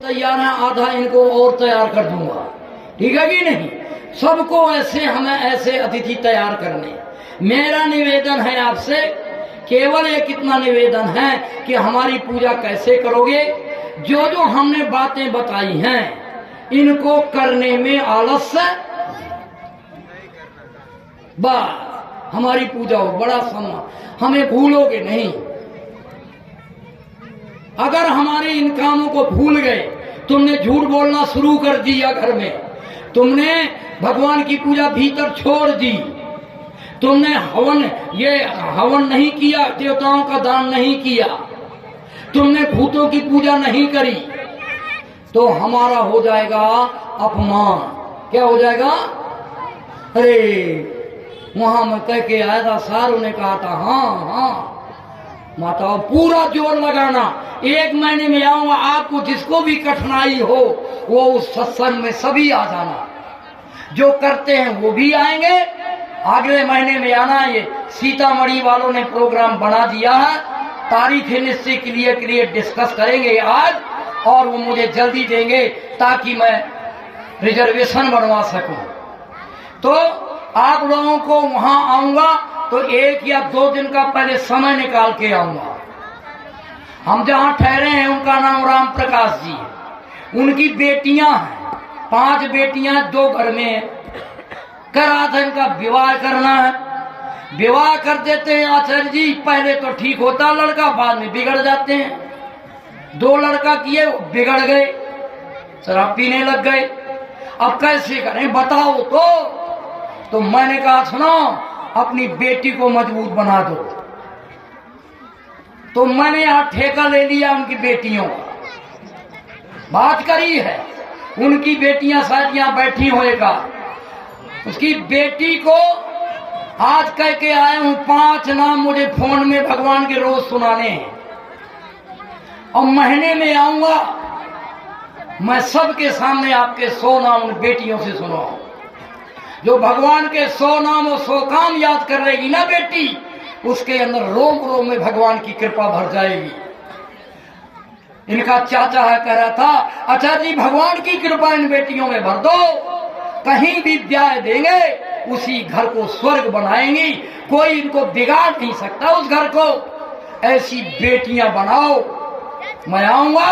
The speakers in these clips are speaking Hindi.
तैयार है, आधा इनको और तैयार कर दूंगा, ठीक है कि नहीं। सबको ऐसे हमें ऐसे अतिथि तैयार करने। मेरा निवेदन है आपसे, केवल एक इतना निवेदन है कि हमारी पूजा कैसे करोगे। जो जो हमने बातें बताई हैं इनको करने में आलस्य बस हमारी पूजा हो, बड़ा सम्मान, हमें भूलोगे नहीं। अगर हमारे इन कामों को भूल गए, तुमने झूठ बोलना शुरू कर दिया घर में, तुमने भगवान की पूजा भीतर छोड़ दी, तुमने हवन नहीं किया, देवताओं का दान नहीं किया, तुमने भूतों की पूजा नहीं करी, तो हमारा हो जाएगा अपमान। क्या हो जाएगा? अरे वहां मैं कह के आया था, सारों ने कहा था हाँ माताओं पूरा जोर लगाना, 1 महीने में आऊंगा, आपको जिसको भी कठिनाई हो वो उस सत्संग में सभी आ जाना, जो करते हैं वो भी आएंगे। अगले महीने में आना, ये सीतामढ़ी वालों ने प्रोग्राम बना दिया है, तारीख निश्चय क्लियर डिस्कस करेंगे आज, और वो मुझे जल्दी देंगे ताकि मैं रिजर्वेशन बनवा सकूं। तो आप लोगों को वहां आऊंगा तो 1 या 2 दिन का पहले समय निकाल के आऊंगा। हम जहां ठहरे हैं उनका नाम राम प्रकाश जी है, उनकी बेटियां हैं, 5 बेटियां 2 घर में है। करा था इनका विवाह करना है, विवाह कर देते हैं आचार्य जी। पहले तो ठीक होता लड़का, बाद में बिगड़ जाते हैं। 2 लड़का किए, बिगड़ गए, शराब पीने लग गए। अब कैसे करें बताओ तो मैंने कहा सुनो, अपनी बेटी को मजबूत बना दो। तो मैंने यहां ठेका ले लिया उनकी बेटियों का, बात करी है। उनकी बेटियां शायद यहां बैठी होएगा, उसकी बेटी को आज कह के आए हूं, 5 नाम मुझे फोन में भगवान के रोज सुनाने हैं, और महीने में आऊंगा मैं सबके सामने आपके 100 नाम उन बेटियों से सुनाऊं। जो भगवान के 100 नाम और 100 काम याद कर रहेगी ना बेटी, उसके अंदर रोम रोम में भगवान की कृपा भर जाएगी। इनका चाचा है कह रहा था, आचार्य जी भगवान की कृपा इन बेटियों में भर दो, कहीं भी ब्याह देंगे उसी घर को स्वर्ग बनाएंगी, कोई इनको बिगाड़ नहीं सकता उस घर को। ऐसी बेटियां बनाओ, मैं आऊंगा,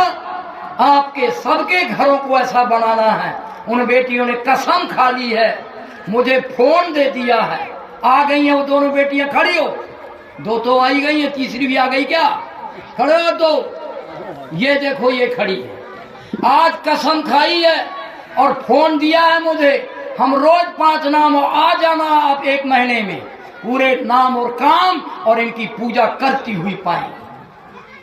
आपके सबके घरों को ऐसा बनाना है। उन बेटियों ने कसम खा ली है, मुझे फोन दे दिया है, आ गई हैं वो दोनों बेटियां। खड़ी हो, 2 तो आई गई है, तीसरी भी आ गई क्या? खड़े हो 2, ये देखो ये खड़ी है, आज कसम खाई है और फोन दिया है मुझे, हम रोज 5 नाम आ जाना आप 1 महीने में, पूरे नाम और काम और इनकी पूजा करती हुई पाएंगे।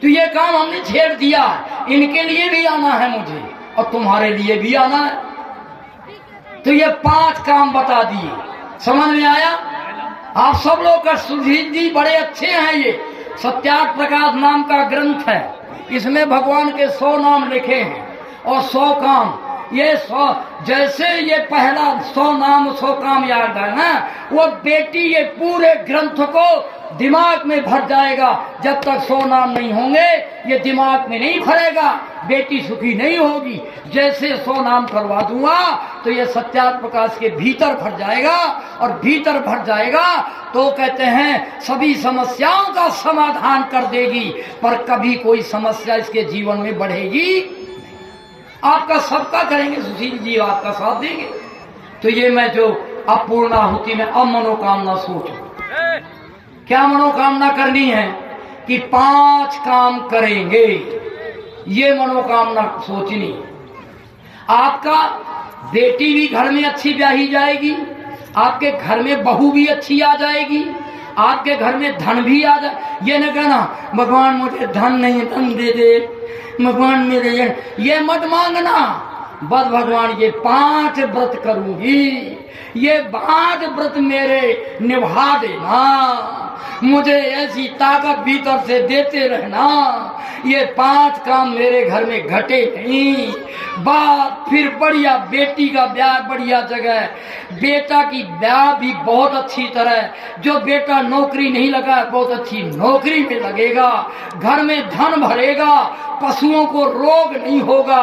तो ये काम हमने छेड़ दिया, इनके लिए भी आना है मुझे और तुम्हारे लिए भी आना है। तो ये 5 काम बता दिए, समझ में आया? आप सब लोग का सुधीर जी बड़े अच्छे हैं। ये सत्यार्थ प्रकाश नाम का ग्रंथ है, इसमें भगवान के 100 नाम लिखे हैं और 100 काम। ये 100 जैसे ये पहला 100 नाम 100 काम याद है ना, वो बेटी ये पूरे ग्रंथ को दिमाग में भर जाएगा। जब तक 100 नाम नहीं होंगे ये दिमाग में नहीं भरेगा, बेटी सुखी नहीं होगी। जैसे 100 नाम करवा दूंगा तो ये सत्यार्थ प्रकाश के भीतर भर जाएगा, और भीतर भर जाएगा तो कहते हैं सभी समस्याओं का समाधान कर देगी, पर कभी कोई समस्या इसके जीवन में बढ़ेगी। आपका सबका करेंगे सुशील जी, आपका साथ देंगे। तो ये मैं जो अपूर्णाहुति में अब मनोकामना सोचूं, क्या मनोकामना करनी है कि 5 काम करेंगे, ये मनोकामना सोचनी। आपका बेटी भी घर में अच्छी ब्याही जाएगी, आपके घर में बहू भी अच्छी आ जाएगी, आपके घर में धन भी आ जाए। ये न कहना भगवान मुझे धन नहीं, धन दे दे भगवान मेरे, ये मत मांगना। बस भगवान ये 5 व्रत करूंगी, ये 5 व्रत मेरे निभा देना, मुझे ऐसी ताकत भीतर से देते रहना। ये 5 काम मेरे घर में घटे नहीं। बात फिर बढ़िया, बेटी का ब्याह बढ़िया जगह, बेटा की ब्याह भी बहुत अच्छी तरह, जो बेटा नौकरी नहीं लगा बहुत अच्छी नौकरी में लगेगा, घर में धन भरेगा, पशुओं को रोग नहीं होगा।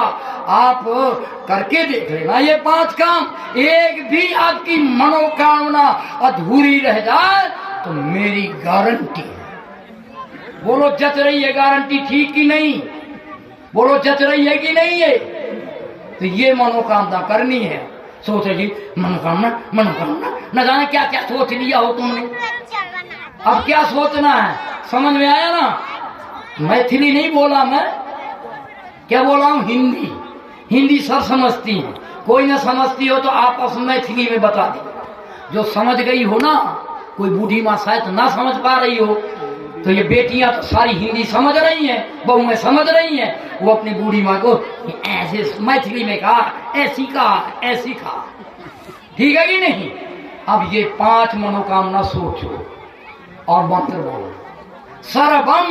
आप करके देख लेना ये 5 काम, एक भी आपकी मनोकामना अधूरी रह जाए तो मेरी गारंटी है। बोलो जच रही है गारंटी ठीक कि नहीं? बोलो जच रही है कि नहीं है? तो ये मनोकामना करनी है। सोच जी मनोकामना मनोकामना, न जाने क्या क्या सोच लिया हो तुमने। अब क्या सोचना है समझ में आया ना? मैथिली नहीं बोला मैं, क्या बोला हूँ? हिंदी। हिंदी सब समझती है, कोई ना समझती हो तो आपस में मैथिली में बता दे। जो समझ गई हो ना, कोई बूढ़ी माँ शायद ना समझ पा रही हो, तो ये बेटियां तो सारी हिंदी समझ रही हैं, बहुएं समझ रही हैं, वो अपनी बूढ़ी माँ को ऐसे मैथिली में कहा, ऐसी कहा, ऐसी कहा। ठीक है कि नहीं? अब ये 5 मनोकामना सोचो और मंत्र बोलो। सर्वम,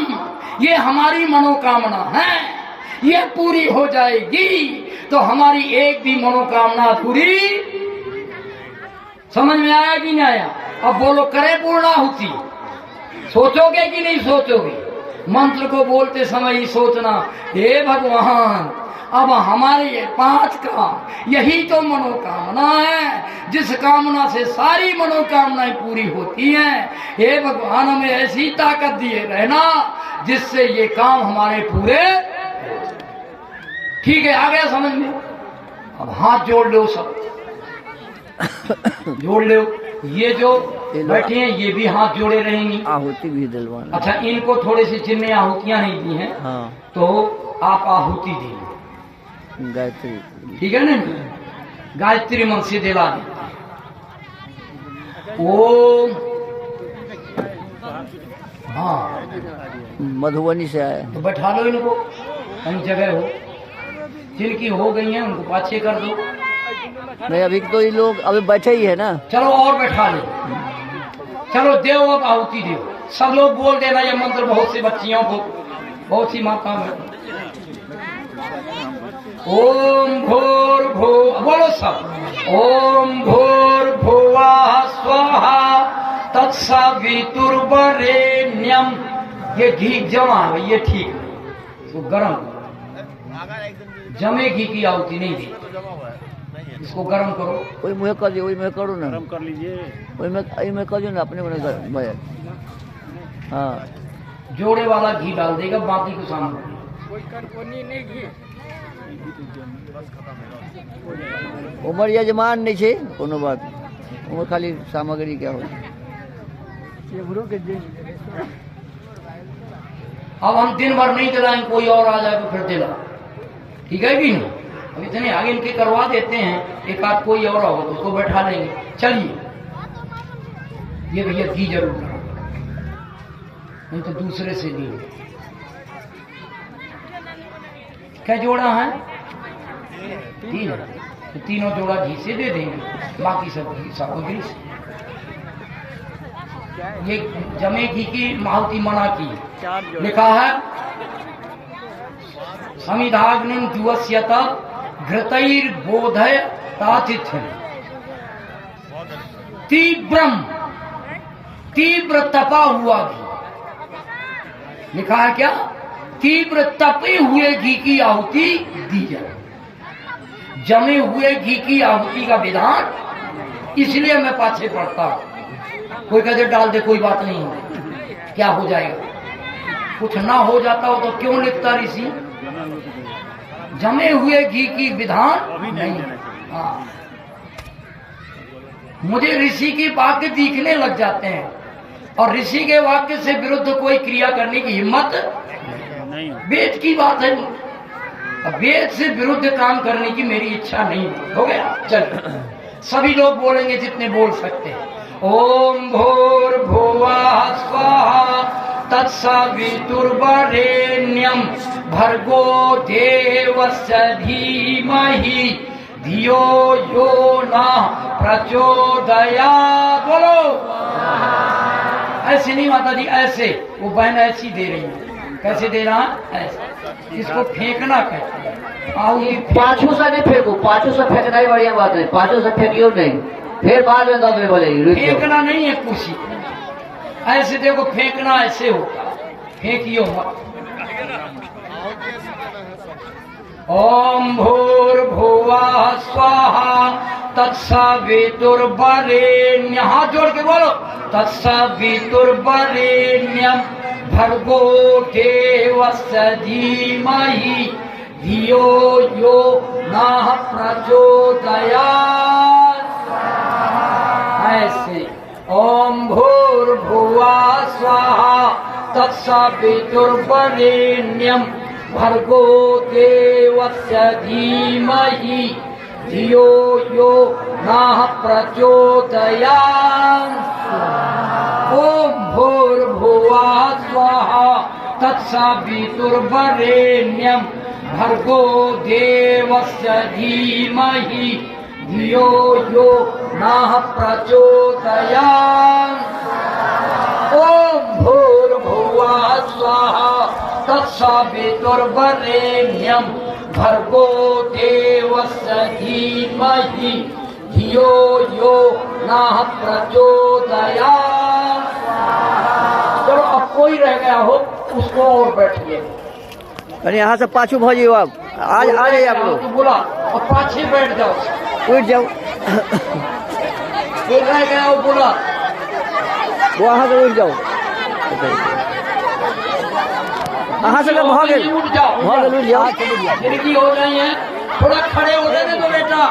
ये हमारी मनोकामना है, ये पूरी हो जाएगी तो हमारी एक भी मनोकामना अधूरी। समझ में आया कि नहीं आया? अब बोलो करें पूर्णाहुति। सोचोगे कि नहीं सोचोगे? मंत्र को बोलते समय ही सोचना, हे भगवान अब हमारे ये 5 काम, यही तो मनोकामना है जिस कामना से सारी मनोकामनाएं पूरी होती हैं। हे भगवान हमें ऐसी ताकत दिए रहना जिससे ये काम हमारे पूरे। ठीक है, आ गया समझ में? अब हाथ जोड़ लो, सब जोड़ लो। ये जो बैठे हैं ये भी हाथ जोड़े रहेंगी। आहुति भी दिलवाना। अच्छा, इनको थोड़े से जिनने आहुतियां नहीं दी हैं, हाँ, तो आप आहुति देंगे। गायत्री। ठीक है ना? गायत्री मन से दिला देते। ओम, हाँ मधुबनी से आए। तो बैठा लो इनको, कहीं जगह हो, जिनकी हो गई है उनको पाछे कर दो। नहीं अभी तो ये लोग अभी बैठे ही है ना। चलो और बैठा लो, चलो देव अब आहुति देव। सब लोग बोल देना ये मंत्र, बहुत सी बच्चियों को, बहुत सी माता में। ओम भूर भू, बोलो सब। ओम भूर भुवः स्वहा तत्सवितुर्वरेण्यम। ये घी जमा है, ये ठीक है, इसको गर्म करो। जमे घी की आहुति नहीं दी, इसको गर्म करो। वही मुँह कर दिए, वही मैं करूँ ना, गरम कर लीजिए। वही मैं कर दूँ ना अपने मन। हाँ, जोड़े वाला घी डाल देगा, बाकी को सामने। उम्र यजमान नहीं छे कोनो बात, उम्र खाली सामग्री क्या हो। अब हम दिन भर नहीं चलाएंगे, कोई और आ जाए तो फिर दिला। ठीक है कि नहीं? अब इतने आगे इनके करवा देते हैं, एक आध कोई और होगा तो उसको बैठा लेंगे। चलिए, ये भैया घी जरूर करो, नहीं तो दूसरे से नहीं। क्या जोड़ा है? 3 है, तो तीनों जोड़ा घी से दे देंगे, बाकी सब घी सामग्री से। ये जमे घी की आहुति मना की, लिखा है समिधाग्निम जुवस्यत घृतैर्बोधय तातिथ्यम तीव्रम, तीव्र तपा हुआ घी। लिखा है क्या? तीव्र तपे हुए घी की आहुति दी जाए। जमे हुए घी की आहुति का विधान इसलिए मैं पाछे पढ़ता हूं। कोई कहते डाल दे, कोई बात नहीं, क्या हो जाएगा? कुछ ना हो जाता हो तो क्यों लिखता ऋषि? जमे हुए घी की विधान नहीं। हाँ, मुझे ऋषि की वाक्य दिखने लग जाते हैं और ऋषि के वाक्य से विरुद्ध कोई क्रिया करने की हिम्मत नहीं। वेद की बात है, अब वेद से विरुद्ध काम करने की मेरी इच्छा नहीं। हो गया? चल सभी लोग बोलेंगे जितने बोल सकते हैं। ओम भूर भुवः स्वहा तत्सवितुर्वरेण्यम भर्गो देवस्य धीमहि धियो यो नः प्रचोदयात्। बोलो ऐसे नहीं माता जी, ऐसे वो बहन ऐसी दे रही है। कैसे दे रहा है? ऐसे। इसको फेंकना कहते हैं। आओ ये पाछू से नहीं फेंको, पाछू से फेंकना ही बढ़िया बात है, पाछू से फेंकियो नहीं, फिर बाद में दबे बोलेगी रुक जाओ। फेंकना नहीं है कुछ, ऐसे देखो फेंकना ऐसे होता, फेंकियो मत। ओम भूर्भुवः स्वाहा तत्सवितुर्वरेण्यं, हाथ जोड़ के बोलो, तत्सवितुर्वरेण्यं भर्गो देवस्य धीमहि धियो यो नः प्रचोदयात्। ऐसे ओम भूर्भुवः स्वाहा तत्सवितुर्वरेण्यं भर्गो देवस्य धीमहि धियो यो नः प्रचोदयात्। ओम भूर्भुवः स्वाहा तत्सवितुर्वरेण्यं भर्गो देवस्य धीमहि धियो यो नः प्रचोदयात्। ओम भूर्भुवः स्वाहा तत्सवितुर्वरेण्यं भर्गो देवस्य धीमहि धियो यो नः प्रचोदयात्। चलो अब कोई रह गया हो उसको और बैठिए। अरे यहाँ से पाछू भाजिए आप, आज आ जाइए आप लोग, तो बोला और पाछे बैठ जाओ, उठ जाओ। कोई रह गया वो बोला वहाँ से उठ जाओ, वहाँ से भागे उठ जाओ, भागे उठ जाओ। खिड़की हो गई है, थोड़ा खड़े हो जाने दो बेटा।